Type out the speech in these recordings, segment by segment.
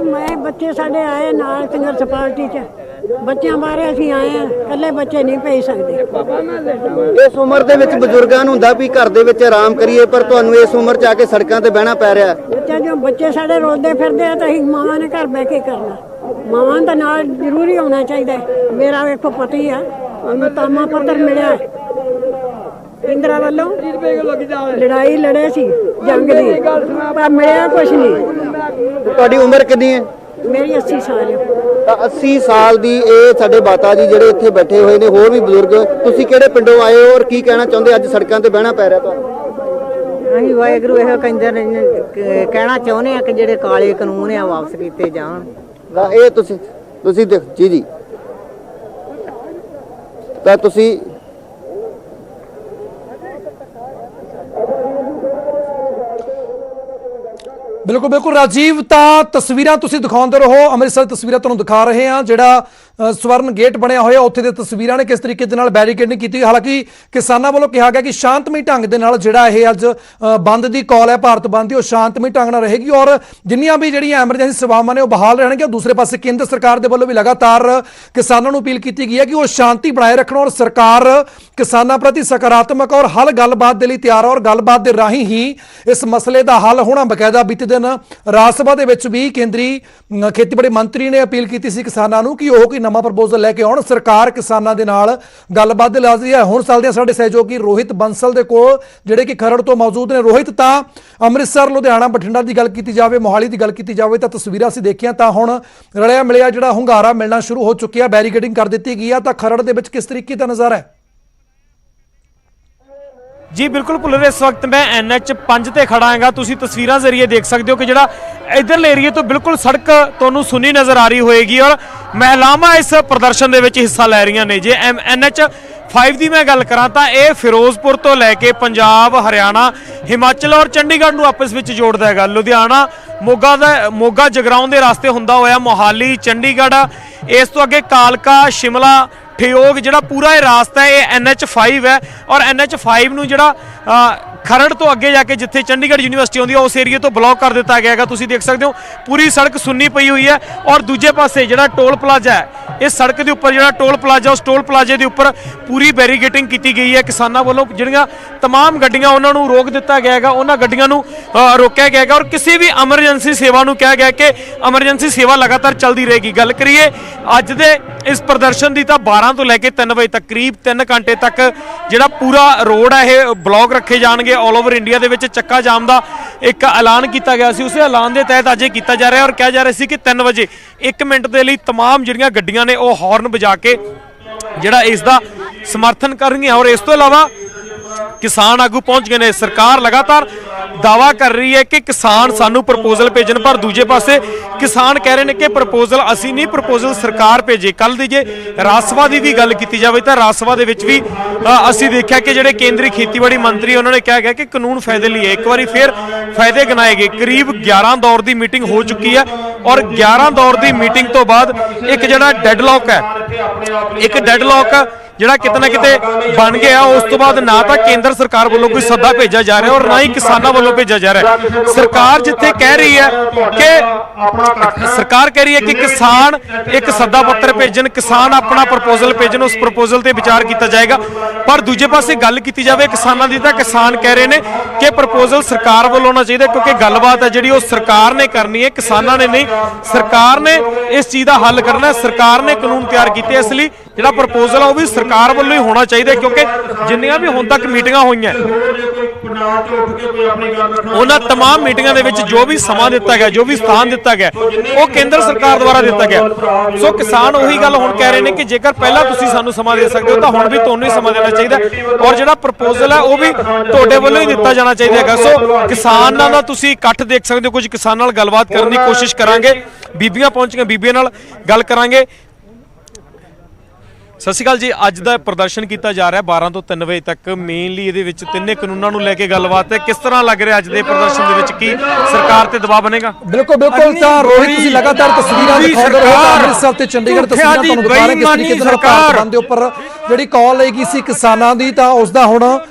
मैं बच्चे साडे आए नाल संघर्ष पार्टी च बच्चों बारे असीं आए हैं, कल्ले बच्चे नहीं भेज सकते। इस उम्र ਦੇ ਵਿੱਚ ਬਜ਼ੁਰਗਾਂ ਨੂੰ ਹੁੰਦਾ ਵੀ ਘਰ ਦੇ ਵਿੱਚ ਆਰਾਮ ਕਰੀਏ, ਪਰ ਤੁਹਾਨੂੰ ਇਸ ਉਮਰ 'ਚ ਆ ਕੇ ਸੜਕਾਂ ਤੇ ਬਹਿਣਾ ਪੈ ਰਿਹਾ। ਬੱਚਾ ਜੋ ਬੱਚੇ ਸਾਡੇ ਰੋਲਦੇ ਫਿਰਦੇ ਆ ਤਾਂ ਅਸੀਂ ਮਾਵਾਂ ਨੇ ਘਰ ਬਹਿ ਕੇ ਕਰਨਾ, ਮਾਵਾਂ ਦਾ ਨਾਲ ਜ਼ਰੂਰੀ ਹੋਣਾ ਚਾਹੀਦਾ। ਮੇਰਾ ਵੇਖੋ ਪਤੀ ਆ, ਉਹਨੂੰ ਤਾਮਾ ਪੱਤਰ ਮਿਲਿਆ ਇੰਦਰਾ ਵੱਲੋਂ, ਲੜਾਈ ਲੜੇ ਸੀ ਜੰਗ ਦੀ, ਪਰ ਮਿਲਿਆ ਕੁਛ ਨਹੀਂ। ਤੁਹਾਡੀ ਉਮਰ ਕਿੰਨੀ ਹੈ? ਮੇਰੀ 80 ਸਾਲ ਹੈ। ਤਾਂ 80 ਸਾਲ ਦੀ ਇਹ ਸਾਡੇ ਮਾਤਾ ਜੀ ਜਿਹੜੇ ਇੱਥੇ ਬੈਠੇ ਹੋਏ ਨੇ, ਹੋਰ ਵੀ ਬਜ਼ੁਰਗ। ਤੁਸੀਂ ਕਿਹੜੇ ਪਿੰਡੋਂ ਆਏ ਹੋ ਔਰ ਕੀ ਕਹਿਣਾ ਚਾਹੁੰਦੇ ਅੱਜ ਸੜਕਾਂ ਤੇ ਬਹਿਣਾ ਪੈ ਰਿਹਾ ਤੁਹਾਨੂੰ? ਅਸੀਂ ਵਾਹਿਗੁਰੂ ਇਹੋ ਕਹਿਣਾ ਚਾਹੁੰਦੇ ਆ ਕਿ ਜਿਹੜੇ ਕਾਲੇ ਕਾਨੂੰਨ ਆ ਵਾਪਸ ਕੀਤੇ ਜਾਣ। ਇਹ ਤੁਸੀਂ ਦੇਖ ਜੀ ਤਾਂ ਤੁਸੀਂ बिल्कुल बिल्कुल राजीव, तस्वीरां तुसीं दिखाउंदे रहो। अमृतसर तस्वीरां तुहानूं दिखा रहे हैं, जिहड़ा स्वर्ण गेट बनया होया उत्थे दे तस्वीरां ने किस तरीके दे नाल बैरीकेडिंग कीती। हालांकि किसानां वालों कहा गया कि शांतमई ढंग दे नाल जिहड़ा इह अज बंद दी कॉल है भारत बंद दी, वो शांतमई ढंग नाल रहेगी और जिन्नियां भी जिहड़ियां एमरजेंसी सेवावां ने वो बहाल रहणगीआं। दूसरे पासे केंद्र सरकार दे वल्लों भी लगातार किसानां नूं अपील कीती गई है कि वो शांति बनाए रखण और सरकार किसानां प्रति सकारात्मक और हल गलबात दे लई तैयार है और गलबात दे राहीं ही इस मसले दा हल होना। बकायदा बीते दिन राज सभा दे विच भी केंद्री खेतीबाड़ी मंत्री ने अपील की सी किसानां नूं कि ओह कोई नवां प्रपोजल लैके आउण, सरकार किसानां दे नाल गलबात दे लाज़मी है। हुण साल दे साडे सहयोगी रोहित बंसल दे कोल जिहड़े कि खरड़ तो मौजूद ने। रोहित, तां अमृतसर लुधियाना बठिंडा दी गल कीती जावे, मोहाली दी गल कीती जावे तां तस्वीरां असीं देखियां तां हुण रलिया मिलिया जिहड़ा हुंगारा मिलना शुरू हो चुकिया, बैरीकेडिंग कर दित्ती गई है। तां खरड़ दे विच किस तरीके दा नज़ारा है? जी बिल्कुल भुल्लर, इस वक्त मैं NH5 ते खड़ा हां। तुसीं तस्वीरां जरिए देख सकते हो कि जिहड़ा इधरले एरिए तो बिल्कुल सड़क तुहानूं सुनी नज़र आ रही होएगी और महिलावां इस प्रदर्शन दे विच हिस्सा लै रहीआं ने। जे NH5 की मैं गल करां तां इह फिरोजपुर तो लैके पंजाब, हरियाणा, हिमाचल और चंडीगढ़ नूं आपस विच जोड़दा हैगा। लुधियाना मोगा जगराऊं दे रास्ते हुंदा होया मोहाली, चंडीगढ़, इस तो अगे कालका, शिमला, ठियोग, जिहड़ा पूरा ये रास्ता है ये NH5 है और NH5 नूं जिहड़ा खरड़ तो अगे जाके जिथे चंडीगढ़ यूनिवर्सिटी आउंदी है उस एरिए तो ब्लॉक कर दिता गया है। तुसीं देख सकते हो पूरी सड़क सुन्नी पई हुई है और दूजे पासे जिहड़ा टोल प्लाजा है इस सड़क के उपर जिहड़ा टोल प्लाजा उस टोल प्लाजे के उपर पूरी बैरीगेटिंग की गई है। किसानों वालों जिहड़ियां तमाम गड्डियां उन्हां नूं रोक दिता गया है, उन्हां गड्डियां नूं रोकिया गया है और किसी भी एमरजेंसी सेवा नूं कहा गया कि एमरजेंसी सेवा लगातार चलती रहेगी। गल करिए अज दे इस प्रदर्शन की, 12 तो लैके 3 बजे तक करीब 3 घंटे तक जिहड़ा पूरा रोड है यह ब्लॉक रखे जाएंगे। ऑल ओवर इंडिया दे विच चक्का जाम का एक ऐलान किया गया सी, उस ऐलान के तहत अज किया जा रहा है और कहा जा रहा है कि 3 बजे 1 मिनट के लिए तमाम जिहड़ियां गड्डियां ने वो हॉर्न बजा के जिहड़ा इसका समर्थन करनगियां। और इस तो इलावा किसान आगू पहुंच गए ने। सरकार लगातार दावा कर रही है कि किसान सानू प्रपोजल भेजन, पर दूजे पासे किसान कह रहे हैं कि प्रपोजल असी नहीं, प्रपोजल सरकार भेजे। कल दी जे राज सभा की भी गल की जाए तो राज सभा भी असी देखा कि जिहड़े केंद्रीय खेतीबाड़ी मंत्री उन्होंने कहा गया कि कानून फायदे लिए, एक बार फिर फायदे गिनाए गए। करीब 11 दौर की मीटिंग हो चुकी है और 11 दौर की मीटिंग तो बाद एक जिहड़ा डेडलॉक है, एक डेडलॉक जिहड़ा किते ना किते बन गया। उस तो बाद ना तो केंद्र सरकार वालों कोई सद्दा भेजा जा रहा है और ना ही किसानों वालों भेजा जा रहा है। सरकार जिथे कह रही है कि सरकार कह रही है कि किसान एक सद्दा पत्र भेजन, किसान अपना प्रपोजल भेजन, उस प्रपोजल ते विचार किया जाएगा। पर दूजे पासे गल की जाए किसानों की तो किसान कह रहे हैं कि प्रपोजल सरकार वालों होना चाहिए, क्योंकि गलबात है जिहड़ी सरकार ने करनी है, किसानों ने नहीं। सरकार ने इस चीज़ का हल करना है, सरकार ने कानून तैयार किए, इसलिए जिहड़ा प्रपोजल है वो भी सरकार वालों ही होना चाहिए। क्योंकि जिन्नियां भी हुण तक मीटिंगां होईयां उन्हां तमाम मीटिंगां दे विच जो भी समा दिता गया, जो भी स्थान दिता गया वो केंद्र सरकार द्वारा दिता गया। सो किसान उही गल हुण कह रहे हैं कि जेकर पहला तुसीं सानूं समा दे सकदे हो तां हुण भी तुहानूं ही समा देना चाहिए और जिहड़ा प्रपोजल है वो भी तुहाडे वल्लों ही दिता जाना चाहिए है। सो किसानां दा तुसीं इकट्ठ देख सकदे हो। कुछ किसानां नाल गलबात करन दी कोशिश करांगे, बीबियां पहुंच गईयां, बीबियां नाल गल करांगे। सत श्री अकाल जी, अज का प्रदर्शन किया जा रहा है 12 तो 3 बजे तक, मेनली ये तिन्ने कानूनों को लैके गलबात है। किस तरह लग रहा है अज के प्रदर्शन की सरकार ते दबाव बनेगा? बिल्कुल बिल्कुल, रोहित तुसीं लगातार तस्वीरां दिखाउंदे रहो। अमृतसर ते चंडीगढ़ तस्वीरां तुहानूं दिखा रहे किस तरीके दे नाल भारत बंद दे उपर जिहड़ी कॉल आई गई सी किसानां दी, तां उस दा हुण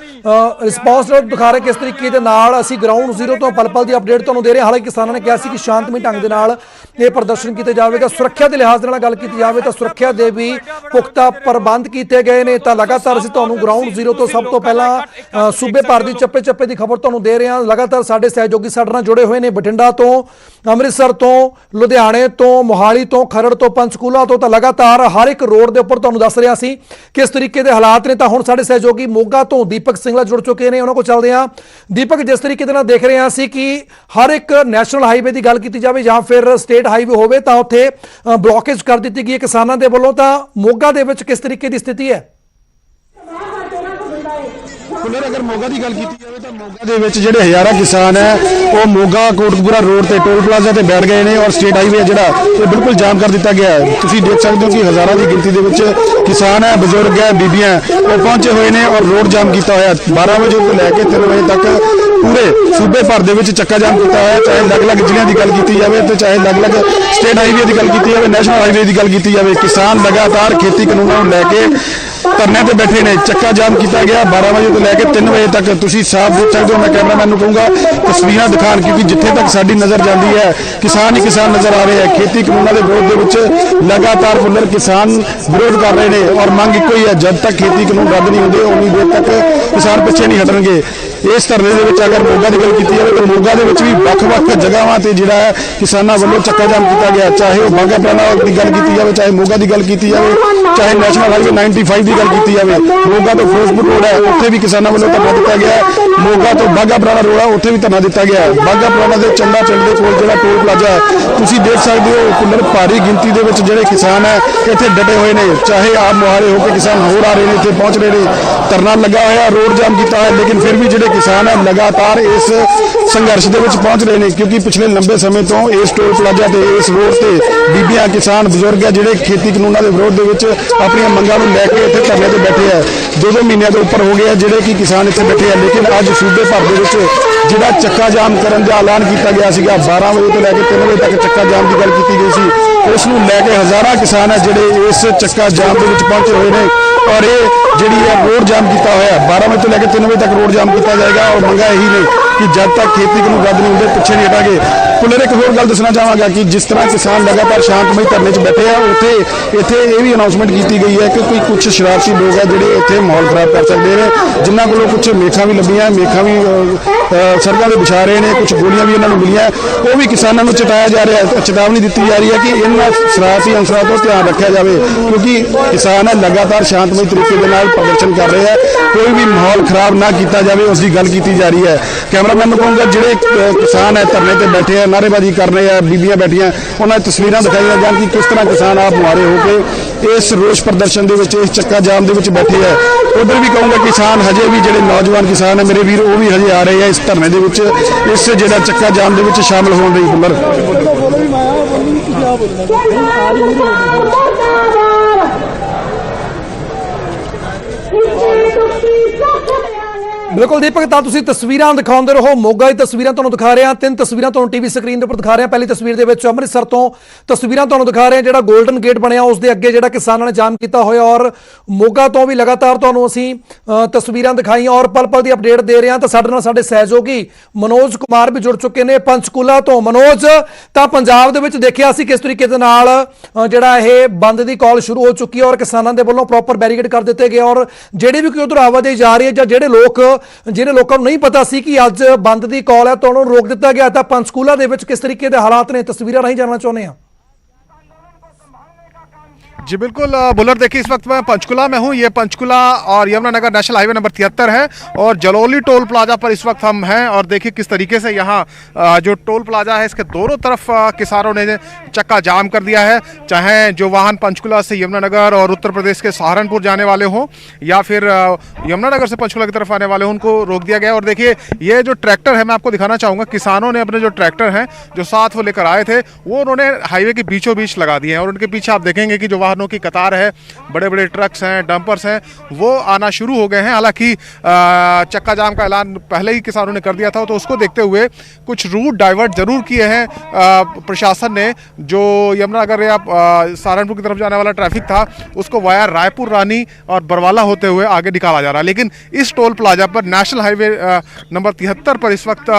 ਰਿਸਪੌਂਸ ਦਿਖਾ ਰਹੇ ਕਿਸ ਤਰੀਕੇ ਦੇ ਨਾਲ ਅਸੀਂ ਗਰਾਊਂਡ ਜ਼ੀਰੋ ਤੋਂ ਪਲ ਪਲ ਦੀ ਅਪਡੇਟ ਤੁਹਾਨੂੰ ਦੇ ਰਹੇ ਹਾਂ। ਹਾਲਾਂਕਿ ਕਿਸਾਨਾਂ ਨੇ ਕਿਹਾ ਸੀ ਕਿ ਸ਼ਾਂਤਮਈ ਢੰਗ ਦੇ ਨਾਲ ਇਹ ਪ੍ਰਦਰਸ਼ਨ ਕੀਤੇ ਜਾਵੇਗਾ। ਸੁਰੱਖਿਆ ਦੇ ਲਿਹਾਜ਼ ਦੇ ਨਾਲ ਗੱਲ ਕੀਤੀ ਜਾਵੇ ਤਾਂ ਸੁਰੱਖਿਆ ਦੇ ਵੀ ਪੁਖਤਾ ਪ੍ਰਬੰਧ ਕੀਤੇ ਗਏ ਨੇ। ਤਾਂ ਲਗਾਤਾਰ ਅਸੀਂ ਤੁਹਾਨੂੰ ਗਰਾਊਂਡ ਜ਼ੀਰੋ ਤੋਂ ਸਭ ਤੋਂ ਪਹਿਲਾਂ ਸੂਬੇ ਭਰ ਦੀ ਚੱਪੇ ਚੱਪੇ ਦੀ ਖਬਰ ਤੁਹਾਨੂੰ ਦੇ ਰਹੇ ਹਾਂ। ਲਗਾਤਾਰ ਸਾਡੇ ਸਹਿਯੋਗੀ ਸਾਡੇ ਨਾਲ ਜੁੜੇ ਹੋਏ ਨੇ, ਬਠਿੰਡਾ ਤੋਂ, ਅੰਮ੍ਰਿਤਸਰ ਤੋਂ, ਲੁਧਿਆਣੇ ਤੋਂ, ਮੋਹਾਲੀ ਤੋਂ, ਖਰੜ ਤੋਂ, ਪੰਚਕੂਲਾ ਤੋਂ। ਤਾਂ ਲਗਾਤਾਰ ਹਰ ਇੱਕ ਰੋਡ ਦੇ ਉੱਪਰ ਤੁਹਾਨੂੰ ਦੱਸ ਰਿਹਾ ਸੀ ਕਿਸ ਤਰੀਕੇ ਦੇ ਹਾਲਾਤ ਨੇ। ਤਾਂ ਹੁਣ ਸਾਡੇ ਸਹਿਯੋਗੀ ਮੋਗਾ ਤੋਂ ਦੀਪਕ ਸਿੰਘਲਾ ਜੁੜ ਚੁੱਕੇ ਨੇ, ਉਹਨਾਂ ਕੋਲ ਚੱਲਦੇ ਹਾਂ। ਦੀਪਕ, ਜਿਸ ਤਰੀਕੇ ਦੇ ਨਾਲ ਦੇਖ ਰਹੇ ਹਾਂ ਅਸੀਂ ਕਿ ਹਰ ਇੱਕ ਨੈਸ਼ਨਲ ਹਾਈਵੇ ਦੀ ਗੱਲ ਕੀਤੀ ਜਾਵੇ ਜਾਂ ਫਿਰ ਸਟੇਟ ਹਾਈਵੇ ਹੋਵੇ ਤਾਂ ਉੱਥੇ ਬਲੌਕੇਜ ਕਰ ਦਿੱਤੀ ਗਈ ਹੈ ਕਿਸਾਨਾਂ ਦੇ ਵੱਲੋਂ। ਤਾਂ ਮੋਗਾ ਦੇ ਵਿੱਚ ਕਿਸ ਤਰੀਕੇ ਦੀ ਸਥਿਤੀ ਹੈ? ਪੁੱਲਰ ਅਗਰ ਮੋਗਾ ਦੀ ਗੱਲ ਕੀਤੀ ਜਾਵੇ ਤਾਂ ਮੋਗਾ ਦੇ ਵਿੱਚ ਜਿਹੜੇ ਹਜ਼ਾਰਾਂ ਕਿਸਾਨ ਹੈ ਉਹ ਮੋਗਾ ਕੋਟਕਪੂਰਾ ਰੋਡ ਤੇ ਟੋਲ ਪਲਾਜ਼ਾ ਤੇ ਬੈਠ ਗਏ ਨੇ ਔਰ ਸਟੇਟ ਹਾਈਵੇ ਜਿਹੜਾ ਇਹ ਬਿਲਕੁਲ ਜਾਮ ਕਰ ਦਿੱਤਾ ਗਿਆ ਹੈ। ਤੁਸੀਂ ਦੇਖ ਸਕਦੇ ਹੋ ਕਿ ਹਜ਼ਾਰਾਂ ਦੀ ਗਿਣਤੀ ਦੇ ਵਿੱਚ ਕਿਸਾਨ ਹੈ, ਬਜ਼ੁਰਗ ਹੈ, ਬੀਬੀਆਂ ਉਹ ਪਹੁੰਚੇ ਹੋਏ ਨੇ ਔਰ ਰੋਡ ਜਾਮ ਕੀਤਾ ਹੋਇਆ। 12 ਵਜੇ ਤੋਂ ਲੈ ਕੇ 3 ਵਜੇ ਤੱਕ ਪੂਰੇ ਸੂਬੇ ਭਰ ਦੇ ਵਿੱਚ ਚੱਕਾ ਜਾਮ ਕੀਤਾ ਹੋਇਆ। ਚਾਹੇ ਅਲੱਗ-ਅਲੱਗ ਜ਼ਿਲ੍ਹਿਆਂ ਦੀ ਗੱਲ ਕੀਤੀ ਜਾਵੇ ਤੇ ਚਾਹੇ ਅਲੱਗ-ਅਲੱਗ ਸਟੇਟ ਹਾਈਵੇ ਦੀ ਗੱਲ ਕੀਤੀ ਜਾਵੇ, ਨੈਸ਼ਨਲ ਹਾਈਵੇ ਦੀ ਗੱਲ ਕੀਤੀ ਜਾਵੇ, ਕਿਸਾਨ ਲਗਾਤਾਰ ਖੇਤੀ ਕਾਨੂੰਨਾਂ ਨੂੰ ਲੈ ਕੇ ਧਰਨੇ ਤੇ ਬੈਠੇ ਨੇ। ਚੱਕਾ ਜਾਮ ਕੀਤਾ ਗਿਆ 12 ਵਜੇ ਤੋਂ ਲੈ ਕੇ 3 ਵਜੇ ਤੱਕ। ਤੁਸੀਂ ਸਾਫ਼ ਦੇਖ ਸਕਦੇ ਹੋ, ਮੈਂ ਕੈਮਰਾਮੈਨ ਨੂੰ ਕਹੂੰਗਾ ਤਸਵੀਰਾਂ ਦਿਖਾਣ, ਕਿਉਂਕਿ ਜਿੱਥੇ ਤੱਕ ਸਾਡੀ ਨਜ਼ਰ ਜਾਂਦੀ ਹੈ ਕਿਸਾਨ ਹੀ ਕਿਸਾਨ ਨਜ਼ਰ ਆ ਰਹੇ ਹੈ। ਖੇਤੀ ਕਾਨੂੰਨਾਂ ਦੇ ਵਿਰੋਧ ਦੇ ਵਿੱਚ ਲਗਾਤਾਰ ਪੁੱਲਰ ਕਿਸਾਨ ਵਿਰੋਧ ਕਰ ਰਹੇ ਨੇ ਔਰ ਮੰਗ ਇੱਕੋ ਹੀ ਹੈ, ਜਦ ਤੱਕ ਖੇਤੀ ਕਾਨੂੰਨ ਰੱਦ ਨਹੀਂ ਹੁੰਦੇ ਉਨੀ ਦੇਰ ਤੱਕ ਕਿਸਾਨ ਪਿੱਛੇ ਨਹੀਂ ਹਟਣਗੇ। ਇਸ ਧਰਨੇ ਦੇ ਵਿੱਚ ਅਗਰ ਮੋਗਾ ਦੀ ਗੱਲ ਕੀਤੀ ਜਾਵੇ ਤਾਂ ਮੋਗਾ ਦੇ ਵਿੱਚ ਵੀ ਵੱਖ-ਵੱਖ ਜਗ੍ਹਾਵਾਂ ਤੇ ਜਿਹੜਾ ਹੈ ਕਿਸਾਨਾਂ ਵੱਲੋਂ ਚੱਕਾ ਜਾਮ ਕੀਤਾ ਗਿਆ। ਚਾਹੇ ਉਹ ਬਾਘਾ ਪੁਰਾਣਾ ਦੀ ਗੱਲ ਕੀਤੀ ਜਾਵੇ, ਚਾਹੇ ਮੋਗਾ ਦੀ ਗੱਲ ਕੀਤੀ ਜਾਵੇ, ਚਾਹੇ ਨੈਸ਼ਨਲ ਹਾਈਵੇ 95 ਦੀ ਗੱਲ ਕੀਤੀ ਜਾਵੇ। ਮੋਗਾ ਤੋਂ ਫਿਰੋਜ਼ਪੁਰ ਰੋਡ ਹੈ ਉੱਥੇ ਵੀ ਕਿਸਾਨਾਂ ਵੱਲੋਂ ਧਰਨਾ ਦਿੱਤਾ ਗਿਆ ਹੈ। ਮੋਗਾ ਤੋਂ ਬਾਘਾ ਪੁਰਾਣਾ ਰੋਡ ਹੈ ਉੱਥੇ ਵੀ ਧਰਨਾ ਦਿੱਤਾ ਗਿਆ ਹੈ। ਬਾਘਾ ਪੁਰਾਣਾ ਦੇ ਚੰਦਾ ਪਿੰਡ ਦੇ ਕੋਲ ਜਿਹੜਾ ਟੋਲ ਪਲਾਜ਼ਾ ਹੈ ਤੁਸੀਂ ਦੇਖ ਸਕਦੇ ਹੋ, ਪੁੱਲਰ ਭਾਰੀ ਗਿਣਤੀ ਦੇ ਵਿੱਚ ਜਿਹੜੇ ਕਿਸਾਨ ਹੈ ਇੱਥੇ ਡਟੇ ਹੋਏ ਨੇ। ਚਾਹੇ ਆਪ ਮੁਹਾਰੇ ਹੋ ਕੇ ਕਿਸਾਨ ਹੋਰ ਆ ਰਹੇ ਨੇ, ਇੱਥੇ ਪਹੁੰਚ ਰਹੇ ਨੇ, ਧਰਨਾ ਲੱਗਾ ਹੋਇਆ, ਰੋਡ ਜਾਮ ਕੀਤਾ ਹੈ। ਲੇਕਿਨ ਫਿਰ ਵੀ ਜਿਹੜੇ ਕਿਸਾਨ ਹੈ ਲਗਾਤਾਰ ਇਸ ਸੰਘਰਸ਼ ਦੇ ਵਿੱਚ ਪਹੁੰਚ ਰਹੇ ਨੇ, ਕਿਉਂਕਿ ਪਿਛਲੇ ਲੰਬੇ ਸਮੇਂ ਤੋਂ ਇਸ ਟੋਲ ਪਲਾਜ਼ਾ ਤੇ ਇਸ ਰੋਡ ਤੇ ਬੀਬੀਆਂ, ਕਿਸਾਨ, ਬਜ਼ੁਰਗ ਹੈ ਜਿਹੜੇ ਖੇਤੀ ਕਾਨੂੰਨਾਂ ਦੇ ਵਿਰੋਧ ਦੇ ਵਿੱਚ ਆਪਣੀਆਂ ਮੰਗਾਂ ਨੂੰ ਲੈ ਕੇ ਇੱਥੇ ਧਰਨੇ ਤੇ ਬੈਠੇ ਹੈ। 2-2 ਮਹੀਨਿਆਂ ਤੋਂ ਉੱਪਰ ਹੋ ਗਏ ਆ ਜਿਹੜੇ ਕਿ ਕਿਸਾਨ ਇੱਥੇ ਬੈਠੇ ਆ। ਲੇਕਿਨ ਅੱਜ ਸੂਬੇ ਭਰ ਦੇ ਵਿੱਚ ਜਿਹੜਾ ਚੱਕਾ ਜਾਮ ਕਰਨ ਦਾ ਐਲਾਨ ਕੀਤਾ ਗਿਆ ਸੀਗਾ, 12 ਵਜੇ ਤੋਂ ਲੈ ਕੇ 3 ਵਜੇ ਤੱਕ ਚੱਕਾ ਜਾਮ ਦੀ ਗੱਲ ਕੀਤੀ ਗਈ ਸੀ, ਉਸ ਨੂੰ ਲੈ ਕੇ ਹਜ਼ਾਰਾਂ ਕਿਸਾਨ ਹੈ ਜਿਹੜੇ ਇਸ ਚੱਕਾ ਜਾਮ ਦੇ ਵਿੱਚ ਪਹੁੰਚੇ ਹੋਏ ਨੇ ਔਰ ਇਹ ਜਿਹੜੀ ਹੈ ਰੋਡ ਜਾਮ ਕੀਤਾ ਹੋਇਆ 12 ਵਜੇ ਤੋਂ ਲੈ ਕੇ 3 ਵਜੇ ਤੱਕ ਰੋਡ ਜਾਮ ਕੀਤਾ ਜਾਏਗਾ ਔਰ ਮੰਗਾਂ ਇਹੀ ਨੇ ਕਿ ਜਦ ਤੱਕ ਖੇਤੀ ਕਾਨੂੰਨ ਰੱਦ ਨਹੀਂ ਹੁੰਦੇ ਪਿੱਛੇ ਨਹੀਂ ਹਟਾਂਗੇ। ਪੁੱਲਰ ਇੱਕ ਹੋਰ ਗੱਲ ਦੱਸਣਾ ਚਾਹਾਂਗਾ ਕਿ ਜਿਸ ਤਰ੍ਹਾਂ ਕਿਸਾਨ ਲਗਾਤਾਰ ਸ਼ਾਂਤਮਈ ਧਰਨੇ 'ਚ ਬੈਠੇ ਆ, ਇੱਥੇ ਇਹ ਵੀ ਅਨਾਉਂਸਮੈਂਟ ਕੀਤੀ ਗਈ ਹੈ ਕਿ ਕੋਈ ਕੁਝ ਸ਼ਰਾਰਤੀ ਲੋਕ ਹੈ ਜਿਹੜੇ ਇੱਥੇ ਮਾਹੌਲ ਖਰਾਬ ਕਰ ਸਕਦੇ ਨੇ, ਜਿਨ੍ਹਾਂ ਕੋਲੋਂ ਕੁਝ ਮੇਖਾਂ ਵੀ ਲੱਭੀਆਂ, ਮੇਖਾਂ ਵੀ ਸੜਕਾਂ ਤੇ ਵਿਛਾ ਰਹੇ ਨੇ, ਕੁਝ ਗੋਲੀਆਂ ਵੀ ਇਹਨਾਂ ਨੂੰ ਮਿਲੀਆਂ, ਉਹ ਵੀ ਕਿਸਾਨਾਂ ਨੂੰ ਚੇਤਾਇਆ ਜਾ ਰਿਹਾ ਹੈ, ਚੇਤਾਵਨੀ ਦਿੱਤੀ ਜਾ ਰਹੀ ਹੈ ਕਿ ਇਹਨਾਂ ਸ਼ਰਾਰਤੀ ਅੰਸਰਾਂ ਤੋਂ ਧਿਆਨ ਰੱਖਿਆ ਜਾਵੇ, ਕਿਉਂਕਿ ਕਿਸਾਨ ਹੈ ਲਗਾਤਾਰ ਸ਼ਾਂਤਮਈ ਤਰੀਕੇ ਦੇ ਨਾਲ ਪ੍ਰਦਰਸ਼ਨ ਕਰ ਰਹੇ ਹੈ, ਕੋਈ ਵੀ ਮਾਹੌਲ ਖਰਾਬ ਨਾ ਕੀਤਾ ਜਾਵੇ ਉਸ ਦੀ ਗੱਲ ਕੀਤੀ ਜਾ ਰਹੀ ਹੈ। ਕੈਮਰਾਮੈਨ ਨੂੰ ਕਹੂੰਗਾ ਜਿਹੜੇ ਕਿਸਾਨ ਹੈ ਧਰਨੇ ਤੇ ਬੈਠੇ ਆ, ਨਾਅਰੇਬਾਜ਼ੀ ਕਰ ਰਹੇ ਆ, ਬੀਬੀਆਂ ਬੈਠੀਆਂ, ਉਹਨਾਂ ਦੀ ਤਸਵੀਰਾਂ ਦਿਖਾਈਆਂ ਜਾਣ ਕਿ ਕਿਸ ਤਰ੍ਹਾਂ ਕਿਸਾਨ ਆਪ ਮੁਹਾਰੇ ਹੋ ਕੇ ਇਸ ਰੋਸ ਪ੍ਰਦਰਸ਼ਨ ਦੇ ਵਿੱਚ, ਇਸ ਚੱਕਾ ਜਾਮ ਦੇ ਵਿੱਚ ਬੈਠੇ ਹੈ। ਉਧਰ ਵੀ ਕਹੂੰਗਾ ਕਿਸਾਨ ਹਜੇ ਵੀ ਜਿਹੜੇ ਨੌਜਵਾਨ ਕਿਸਾਨ ਹੈ ਮੇਰੇ ਵੀਰ, ਉਹ ਵੀ ਹਜੇ ਆ ਰਹੇ ਆ ਇਸ ਧਰਨੇ ਦੇ ਵਿੱਚ, ਇਸ ਜਿਹੜਾ ਚੱਕਾ ਜਾਮ ਦੇ ਵਿੱਚ ਸ਼ਾਮਲ ਹੋਣ ਲਈ। ਪੁੱਲਰ ਬਿਲਕੁਲ ਦੀਪਕ, ਤਾਂ ਤੁਸੀਂ ਤਸਵੀਰਾਂ ਦਿਖਾਉਂਦੇ ਰਹੋ। ਮੋਗਾ ਦੀ ਤਸਵੀਰਾਂ ਤੁਹਾਨੂੰ ਦਿਖਾ ਰਹੇ ਹਾਂ, 3 ਤਸਵੀਰਾਂ ਤੁਹਾਨੂੰ ਟੀਵੀ ਸਕਰੀਨ ਦੇ ਉੱਪਰ ਦਿਖਾ ਰਹੇ ਹਾਂ। ਪਹਿਲੀ ਤਸਵੀਰ ਦੇ ਵਿੱਚ ਅੰਮ੍ਰਿਤਸਰ ਤੋਂ ਤਸਵੀਰਾਂ ਤੁਹਾਨੂੰ ਦਿਖਾ ਰਹੇ ਹਾਂ, ਜਿਹੜਾ 골ਡਨ ਗੇਟ ਬਣਿਆ ਉਸ ਦੇ ਅੱਗੇ ਜਿਹੜਾ ਕਿਸਾਨਾਂ ਨੇ ਜਾਮ ਕੀਤਾ ਹੋਇਆ, ਔਰ ਮੋਗਾ ਤੋਂ ਵੀ ਲਗਾਤਾਰ ਤੁਹਾਨੂੰ ਅਸੀਂ ਤਸਵੀਰਾਂ ਦਿਖਾਈਆਂ ਔਰ ਪਲ ਪਲ ਦੀ ਅਪਡੇਟ ਦੇ ਰਹੇ ਹਾਂ। ਤਾਂ ਸਾਡੇ ਨਾਲ ਸਾਡੇ ਸਹਿਯੋਗੀ ਮਨੋਜ ਕੁਮਾਰ ਵੀ ਜੁੜ ਚੁੱਕੇ ਨੇ ਪੰਚਕੂਲਾ ਤੋਂ। ਮਨੋਜ, ਤਾਂ ਪੰਜਾਬ ਦੇ ਵਿੱਚ ਦੇਖਿਆ ਸੀ ਕਿਸ ਤਰੀਕੇ ਦੇ ਨਾਲ ਜਿਹੜਾ ਇਹ ਬੰਦ ਦੀ ਕਾਲ ਸ਼ੁਰੂ ਹੋ ਚੁੱਕੀ ਹੈ ਔਰ ਕਿਸਾਨਾਂ ਦੇ ਵੱਲੋਂ ਪ੍ਰੋਪਰ ਬੈਰੀਕੇਡ ਕਰ ਦਿੱਤੇ ਗਏ, ਔਰ ਜਿਹੜੀ ਵੀ ਕੋਈ ਉਧਰ ਆਵਾਜਾਈ ਜਾ ਰਹੀ ਹੈ ਜਾਂ ਜਿਹੜੇ ਲੋਕਾਂ ਨੂੰ ਨਹੀਂ ਪਤਾ ਸੀ ਕਿ ਅੱਜ ਬੰਦ ਦੀ ਕਾਲ ਹੈ ਤਾਂ ਉਹਨਾਂ ਨੂੰ ਰੋਕ ਦਿੱਤਾ ਗਿਆ। ਤਾਂ ਪੰਚਕੂਲਾ ਦੇ ਵਿੱਚ ਕਿਸ ਤਰੀਕੇ ਦੇ ਹਾਲਾਤ ਨੇ, ਤਸਵੀਰਾਂ ਰਾਹੀਂ ਜਾਣਨਾ चाहते हैं। जी बिल्कुल बुलर, देखिए इस वक्त मैं पंचकुला में हूँ। ये पंचकुला और यमुनानगर नेशनल हाईवे नंबर 73 है और जलौली टोल प्लाजा पर इस वक्त हम हैं और देखिए किस तरीके से यहाँ जो टोल प्लाजा है इसके दोनों तरफ किसानों ने चक्का जाम कर दिया है। चाहे जो वाहन पंचकुला से यमुनानगर और उत्तर प्रदेश के सहारनपुर जाने वाले हों या फिर यमुनानगर से पंचकुला की तरफ आने वाले हों, उनको रोक दिया गया। और देखिए ये जो ट्रैक्टर है मैं आपको दिखाना चाहूँगा, किसानों ने अपने जो ट्रैक्टर हैं जो साथ वो लेकर आए थे वो उन्होंने हाईवे के बीचों बीच लगा दिए हैं और उनके पीछे आप देखेंगे कि जो वाहनों की कतार है, बड़े बड़े ट्रक्स हैं, डंपर्स हैं, वो आना शुरू हो गए हैं। हालांकि चक्का जाम का ऐलान पहले ही किसानों ने कर दिया था, तो उसको देखते हुए कुछ रूट डाइवर्ट जरूर किए हैं प्रशासन ने। जो यमुनानगर या सहारनपुर की तरफ जाने वाला ट्रैफिक था उसको वाया रायपुर रानी और बरवाला होते हुए आगे निकाला जा रहा है। लेकिन इस टोल प्लाजा पर नेशनल हाईवे नंबर 73 पर इस वक्त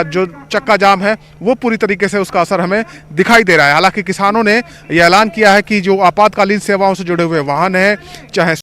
जो चक्का जाम है वो पूरी तरीके से उसका असर हमें दिखाई दे रहा है। हालांकि किसानों ने यह ऐलान किया है कि जो आपातकालीन सेवाओं से जुड़े हुए वाहन हैं, चाहे